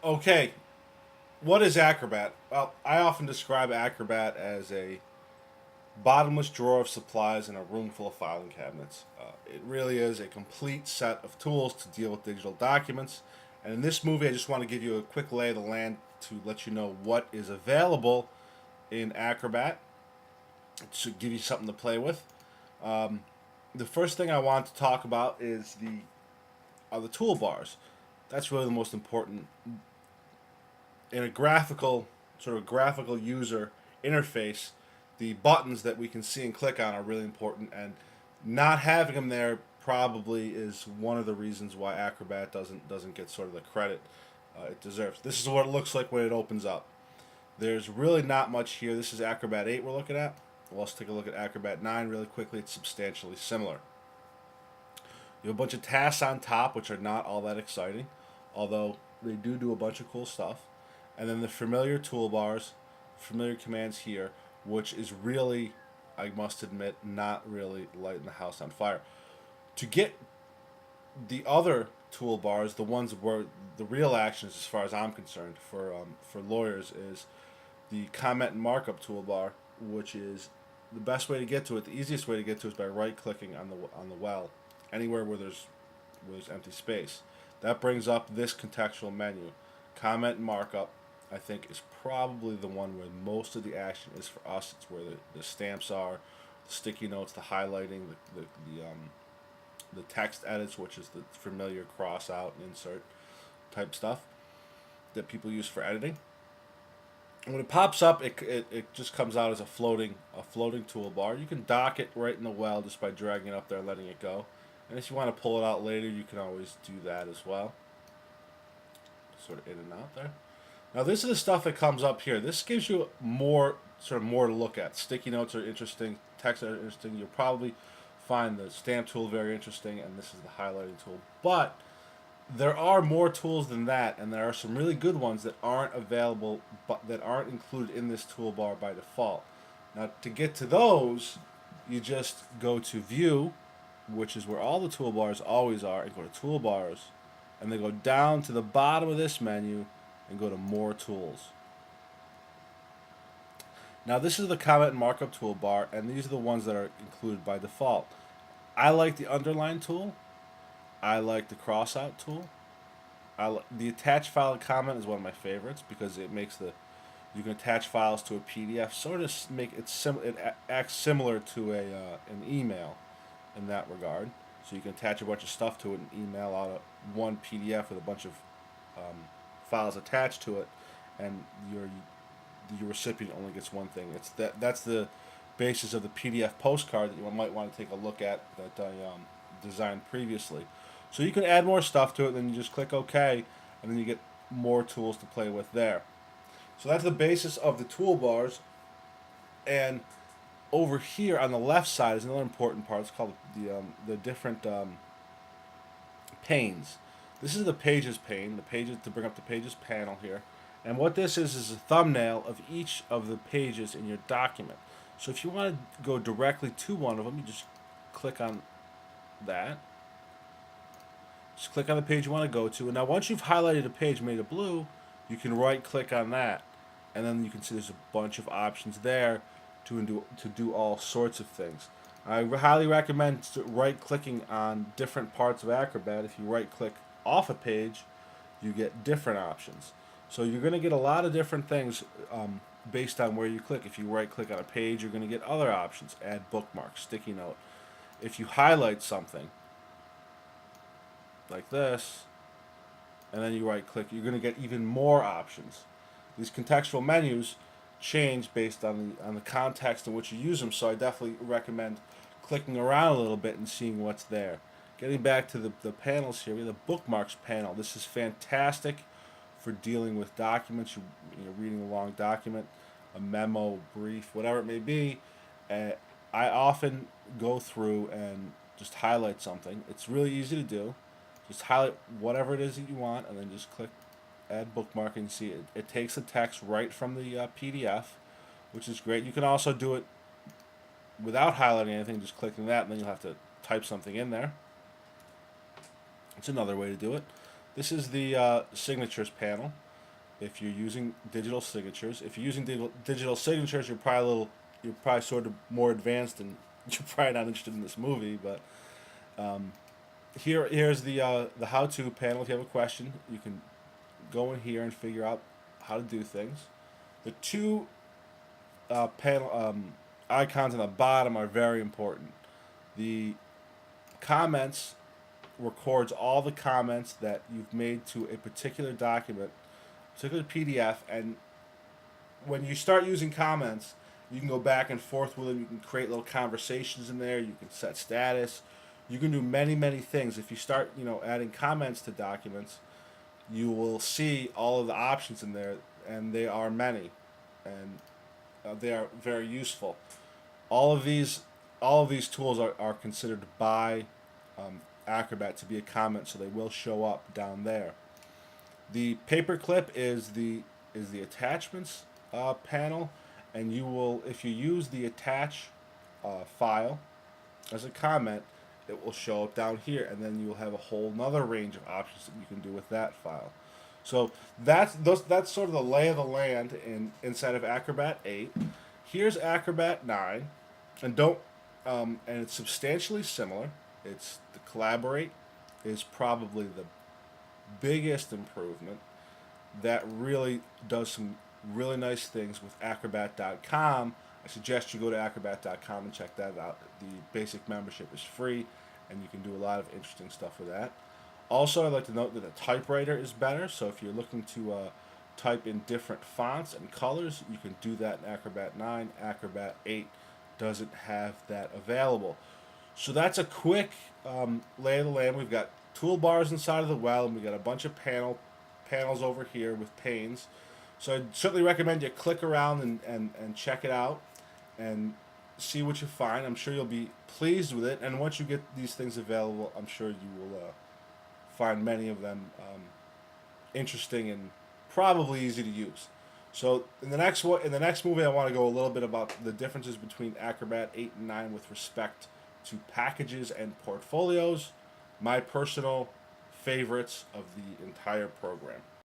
Okay, what is Acrobat? Well, I often describe Acrobat as a bottomless drawer of supplies in a room full of filing cabinets. It really is a complete set of tools to deal with digital documents. And in this movie, I just want to give you a quick lay of the land to let you know what is available in Acrobat to give you something to play with. Um, the first thing I want to talk about is the toolbars. That's really the most important in a graphical user interface. The buttons that we can see and click on are really important, and not having them there probably is one of the reasons why Acrobat doesn't get sort of the credit it deserves. This is what it looks like when it opens up. There's really not much here. This is Acrobat 8 we're looking at. Well, let's take a look at Acrobat 9 really quickly. It's substantially similar. You have a bunch of tasks on top, which are not all that exciting, although they do a bunch of cool stuff. And then the familiar toolbars, familiar commands here, which is really, I must admit, not really lighting the house on fire. To get the other toolbars, the ones where the real actions, as far as I'm concerned, for lawyers, is the comment and markup toolbar, which is the best way to get to it. The easiest way to get to it is by right-clicking on the well, anywhere where there's empty space. That brings up this contextual menu. Comment and markup, I think, is probably the one where most of the action is for us. It's where the stamps are, the sticky notes, the highlighting, the text edits, which is the familiar cross out and insert type stuff that people use for editing. And when it pops up, it just comes out as a floating toolbar. You can dock it right in the well just by dragging it up there and letting it go. And if you want to pull it out later, you can always do that as well. Sort of in and out there. Now this is the stuff that comes up here. This gives you more to look at. Sticky notes are interesting. Text are interesting. You'll probably find the stamp tool very interesting, and this is the highlighting tool. But there are more tools than that, and there are some really good ones that aren't available, but that aren't included in this toolbar by default. Now to get to those, you just go to View, which is where all the toolbars always are, and go to Toolbars, and then go down to the bottom of this menu and go to More Tools. Now this is the comment and markup toolbar, and these are the ones that are included by default. I like the underline tool. I like the crossout tool. The attach file and comment is one of my favorites because it makes you can attach files to a PDF. Sort of make it it acts similar to an email in that regard. So you can attach a bunch of stuff to it and email out one PDF with a bunch of files attached to it, and your recipient only gets one thing. That's the basis of the PDF postcard that you might want to take a look at that I designed previously. So you can add more stuff to it, then you just click OK, and then you get more tools to play with there. So that's the basis of the toolbars. And over here on the left side is another important part. It's called the different panes. This is the Pages pane, the pages to bring up the Pages panel here. And what this is a thumbnail of each of the pages in your document. So if you want to go directly to one of them, you just click on that. Just click on the page you want to go to. And now once you've highlighted a page, made it blue, you can right-click on that. And then you can see there's a bunch of options there to do all sorts of things. I highly recommend right-clicking on different parts of Acrobat. If you right-click off a page, you get different options. So you're going to get a lot of different things based on where you click. If you right-click on a page, you're going to get other options. Add bookmark, sticky note. If you highlight something like this, and then you right-click, you're going to get even more options. These contextual menus change based on the context in which you use them, so I definitely recommend clicking around a little bit and seeing what's there. Getting back to the panels here, we have the bookmarks panel. This is fantastic for dealing with documents. You're reading a long document, a memo, brief, whatever it may be. I often go through and just highlight something. It's really easy to do. Just highlight whatever it is that you want, and then just click Add Bookmark, and see it. It takes the text right from the PDF, which is great. You can also do it without highlighting anything, just clicking that, and then you'll have to type something in there. It's another way to do it. This is the signatures panel. If you're using digital signatures, if you're using digital signatures, you're probably sort of more advanced, and you're probably not interested in this movie. But here's the how-to panel. If you have a question, you can go in here and figure out how to do things. The two panel icons on the bottom are very important. The comments records all the comments that you've made to a particular document, particular PDF, and when you start using comments, you can go back and forth with them. You can create little conversations in there. You can set status. You can do many, many things. If you start, adding comments to documents, you will see all of the options in there, and they are many, and they are very useful. All of these, all of these tools are considered by Acrobat to be a comment, so they will show up down there. The paperclip is the attachments panel, and you will, if you use the attach file as a comment, it will show up down here, and then you will have a whole nother range of options that you can do with that file. So that's sort of the lay of the land inside of Acrobat 8. Here's Acrobat 9, and don't and it's substantially similar. It's the Collaborate is probably the biggest improvement that really does some really nice things with Acrobat.com. I suggest you go to Acrobat.com and check that out. The basic membership is free, and you can do a lot of interesting stuff with that. Also, I'd like to note that the typewriter is better, so if you're looking to type in different fonts and colors, you can do that in Acrobat 9. Acrobat 8 doesn't have that available. So that's a quick lay of the land. We've got toolbars inside of the well, and we've got a bunch of panels over here with panes. So I'd certainly recommend you click around and check it out and see what you find. I'm sure you'll be pleased with it, and once you get these things available, I'm sure you will find many of them interesting and probably easy to use. So in the next movie, I want to go a little bit about the differences between Acrobat 8 and 9 with respect to packages and portfolios, my personal favorites of the entire program.